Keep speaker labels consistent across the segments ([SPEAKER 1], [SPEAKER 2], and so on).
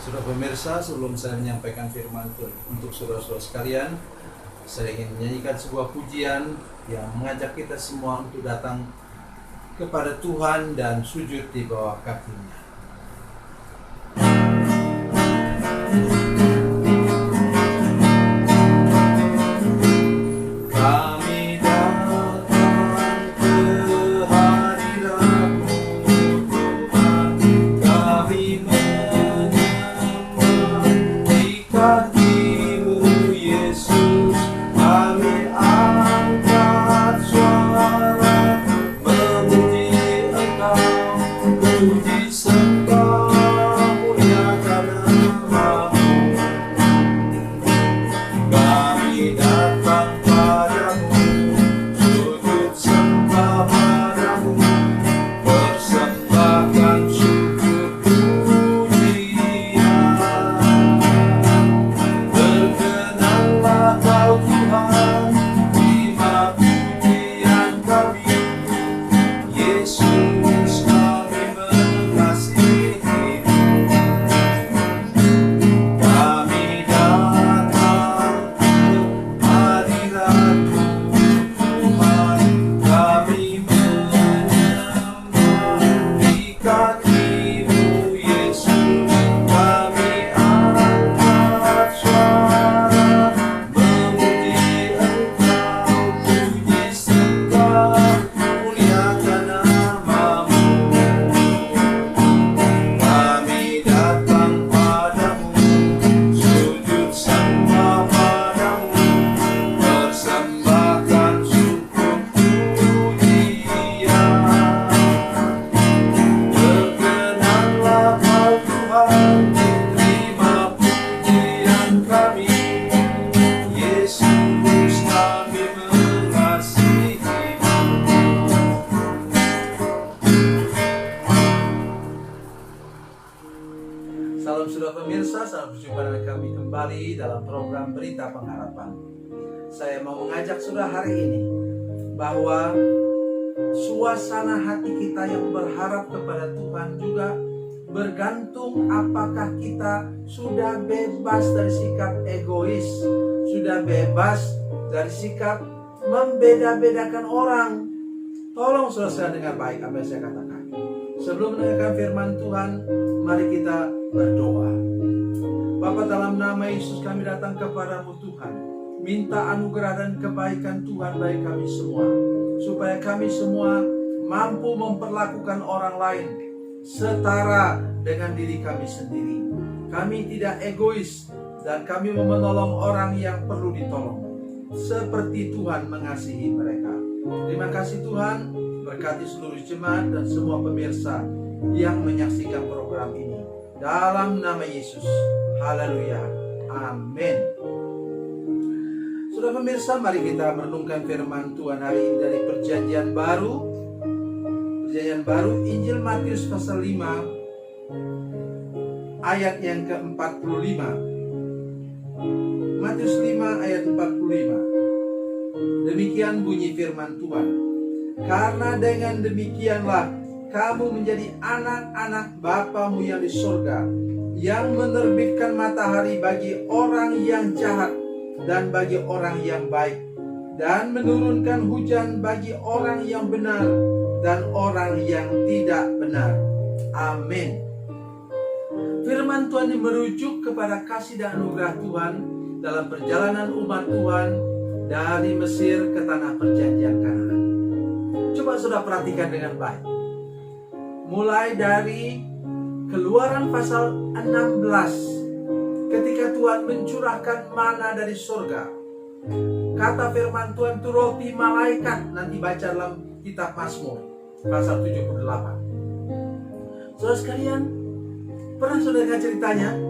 [SPEAKER 1] Saudara pemirsa, sebelum saya menyampaikan firman Tuhan untuk saudara-saudara sekalian, saya ingin menyanyikan sebuah pujian yang mengajak kita semua untuk datang kepada Tuhan dan sujud di bawah kaki-Nya. Salam saudara pemirsa, selamat berjumpa dengan kami kembali dalam program Berita Pengharapan. Saya mau mengajak saudara hari ini bahwa suasana hati kita yang berharap kepada Tuhan juga bergantung apakah kita sudah bebas dari sikap egois, sudah bebas dari sikap membeda-bedakan orang. Tolong saudara dengar baik apa yang saya katakan. Sebelum mendengarkan firman Tuhan, mari kita berdoa. Bapa, dalam nama Yesus kami datang kepadamu Tuhan, minta anugerah dan kebaikan Tuhan bagi kami semua, supaya kami semua mampu memperlakukan orang lain setara dengan diri kami sendiri. Kami tidak egois dan kami mau menolong orang yang perlu ditolong, seperti Tuhan mengasihi mereka. Terima kasih Tuhan, berkati seluruh jemaat dan semua pemirsa yang menyaksikan program ini. Dalam nama Yesus, haleluya, amin. Saudara pemirsa, mari kita merenungkan firman Tuhan hari ini dari Perjanjian Baru. Perjanjian Baru, Injil Matius pasal 5, ayat yang ke-45. Matius 5 ayat 45. Demikian bunyi firman Tuhan. Karena dengan demikianlah kamu menjadi anak-anak Bapamu yang di surga, yang menerbitkan matahari bagi orang yang jahat dan bagi orang yang baik, dan menurunkan hujan bagi orang yang benar dan orang yang tidak benar. Amin. Firman Tuhan ini merujuk kepada kasih dan anugerah Tuhan dalam perjalanan umat Tuhan dari Mesir ke tanah perjanjian Kanaan. Coba saudara perhatikan dengan baik. Mulai dari Keluaran pasal 16, ketika Tuhan mencurahkan mana dari surga. Kata firman Tuhan itu roti malaikat, nanti baca dalam kitab Mazmur pasal 78. Saudara sekalian, pernah saudara dengar ceritanya?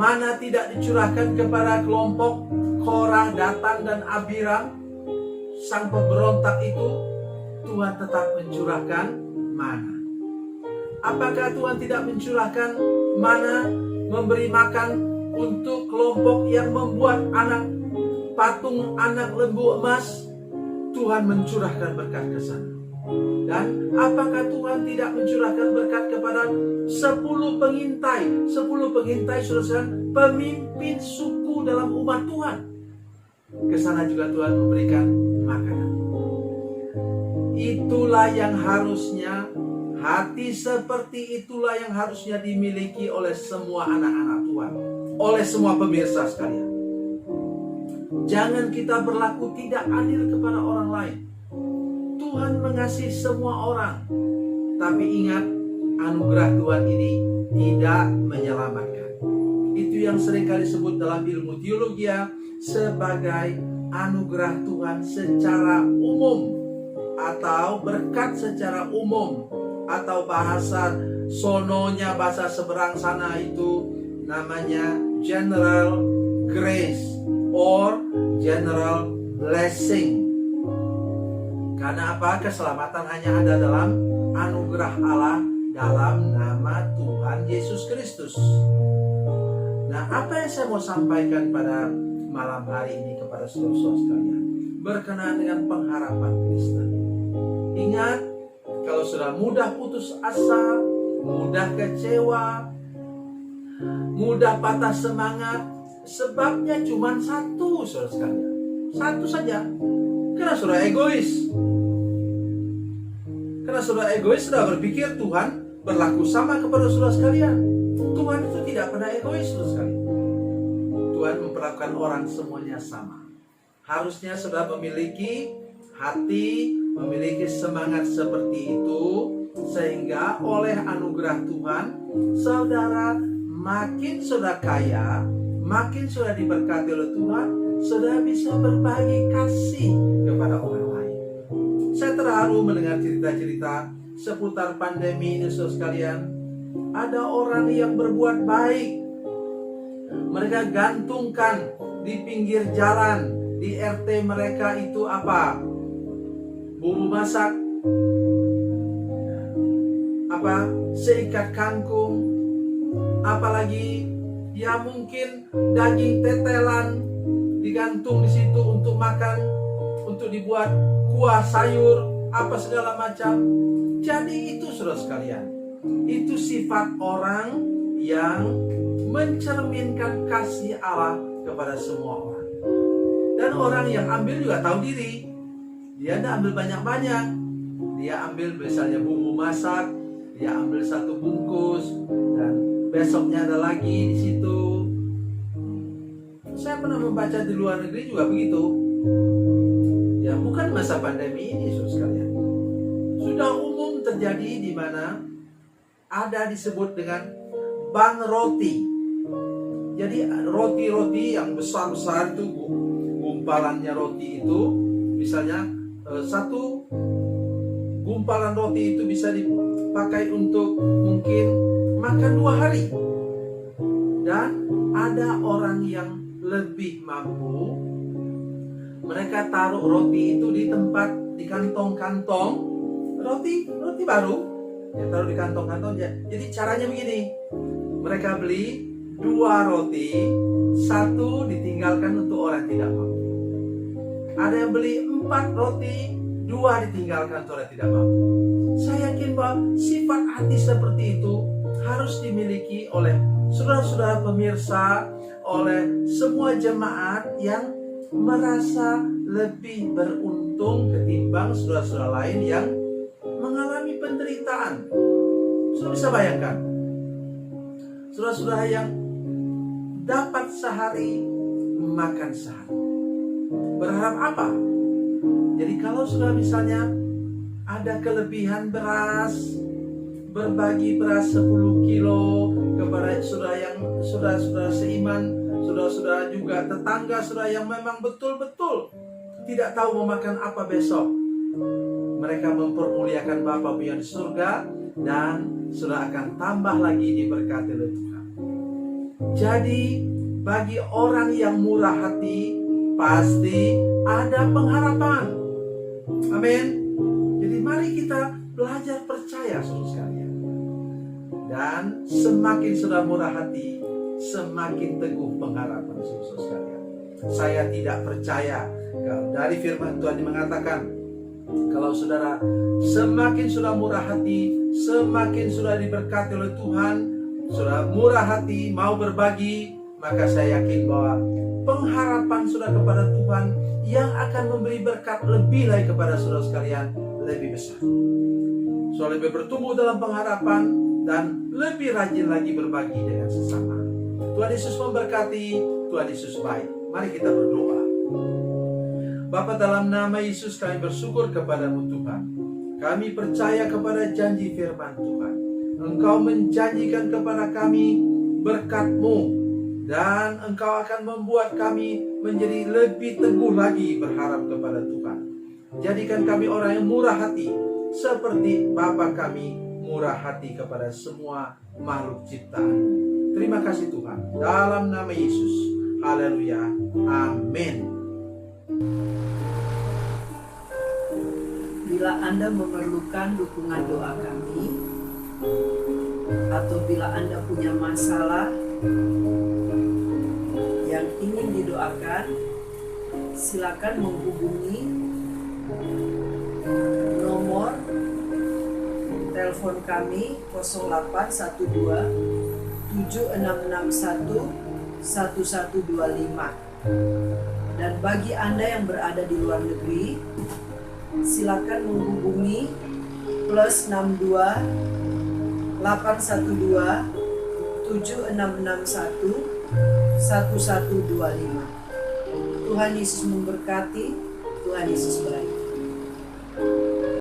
[SPEAKER 1] Mana tidak dicurahkan kepada kelompok Korah, Datan dan Abiram, sang pemberontak itu, Tuhan tetap mencurahkan mana. Apakah Tuhan tidak mencurahkan mana, memberi makan untuk kelompok yang membuat patung anak lembu emas? Tuhan mencurahkan berkat ke sana. Dan apakah Tuhan tidak mencurahkan berkat kepada 10 pengintai? 10 pengintai, saudara, pemimpin suku dalam umat Tuhan. Ke sana juga Tuhan memberikan makanan. Itulah yang harusnya, hati seperti itulah yang harusnya dimiliki oleh semua anak-anak Tuhan, oleh semua pemirsa sekalian. Jangan kita berlaku tidak adil kepada orang lain. Tuhan mengasihi semua orang, tapi ingat, anugerah Tuhan ini tidak menyelamatkan. Itu yang seringkali disebut dalam ilmu teologi sebagai anugerah Tuhan secara umum, atau berkat secara umum, atau bahasa sononya, bahasa seberang sana itu namanya general grace or general blessing. Karena apa? Keselamatan hanya ada dalam anugerah Allah, dalam nama Tuhan Yesus Kristus. Nah, apa yang saya mau sampaikan pada malam hari ini kepada saudara-saudara sekalian berkenaan dengan pengharapan Kristen. Ingat, kalau sudah mudah putus asa, mudah kecewa, mudah patah semangat, sebabnya cuma satu, saudara sekalian. Satu saja. Karena saudara egois. Karena saudara egois, sudah berpikir Tuhan berlaku sama kepada saudara sekalian. Tuhan itu tidak pernah egois, saudara sekalian. Tuhan memperlakukan orang semuanya sama. Harusnya saudara memiliki hati, memiliki semangat seperti itu, sehingga oleh anugerah Tuhan, saudara makin saudara kaya, makin saudara diberkati oleh Tuhan, saudara bisa berbagi kasih kepada orang lain. Saya terharu mendengar cerita-cerita seputar pandemi ini, saudara sekalian. Ada orang yang berbuat baik. Mereka gantungkan di pinggir jalan, di RT mereka itu apa? Bumbu masak, apa? Seikat kangkung, apalagi ya mungkin daging tetelan digantung di situ untuk makan, untuk dibuat kuah sayur, apa segala macam. Jadi itu, saudara sekalian, itu sifat orang yang mencerminkan kasih Allah kepada semua orang. Dan orang yang ambil juga tahu diri. Dia tidak ambil banyak-banyak. Dia ambil misalnya bumbu masak, dia ambil 1 bungkus, dan besoknya ada lagi di situ. Saya pernah membaca di luar negeri juga begitu. Ya, bukan masa pandemi ini, saudara sekalian. Sudah umum terjadi di mana ada disebut dengan bank roti. Jadi roti-roti yang besar-besar itu, gumpalannya roti itu, misalnya 1 gumpalan roti itu bisa dipakai untuk mungkin makan 2 hari. Dan ada orang yang lebih mampu, mereka taruh roti itu di tempat, di kantong-kantong roti baru, ya taruh di kantong-kantong. Jadi caranya begini, mereka beli 2 roti, 1 ditinggalkan untuk orang yang tidak mampu. Ada yang beli 4 roti, 2 ditinggalkan untuk orang yang tidak mampu. Saya yakin bahwa sifat hati seperti itu harus dimiliki oleh saudara-saudara pemirsa, oleh semua jemaat yang merasa lebih beruntung ketimbang saudara-saudara lain yang mengalami penderitaan. Saudara bisa bayangkan, saudara-saudara yang dapat sehari makan sehari, berharap apa? Jadi kalau sudah misalnya ada kelebihan beras, berbagi beras 10 kilo kepada saudara yang saudara seiman, saudara-saudara juga tetangga saudara yang memang betul-betul tidak tahu mau makan apa besok. Mereka mempermuliakan Bapa yang di surga, dan saudara akan tambah lagi diberkati oleh Tuhan. Jadi bagi orang yang murah hati pasti ada pengharapan. Amin. Jadi mari kita belajar percaya, saudara sekalian. Dan semakin saudara murah hati, semakin teguh pengharapan, saudara sekalian. Saya tidak percaya kalau dari firman Tuhan yang mengatakan Kalau saudara semakin sudah murah hati, semakin sudah diberkati oleh Tuhan, sudah murah hati, mau berbagi, maka saya yakin bahwa pengharapan saudara kepada Tuhan yang akan memberi berkat lebih lagi kepada saudara sekalian lebih besar. Saudara lebih bertumbuh dalam pengharapan dan lebih rajin lagi berbagi dengan sesama. Tuhan Yesus memberkati, Tuhan Yesus baik. Mari kita berdoa. Bapa, dalam nama Yesus kami bersyukur kepadamu Tuhan. Kami percaya kepada janji firman Tuhan. Engkau menjanjikan kepada kami berkat-Mu, dan Engkau akan membuat kami menjadi lebih teguh lagi berharap kepada Tuhan. Jadikan kami orang yang murah hati, seperti Bapa kami murah hati kepada semua makhluk ciptaan. Terima kasih Tuhan. Dalam nama Yesus. Haleluya. Amin.
[SPEAKER 2] Bila Anda memerlukan dukungan doa kami, atau bila Anda punya masalah yang ingin didoakan, silakan menghubungi nomor telepon kami 0812 7661 1125. Dan bagi Anda yang berada di luar negeri, silakan menghubungi +62 812 7661 1125. Tuhan Yesus memberkati, Tuhan Yesus baik.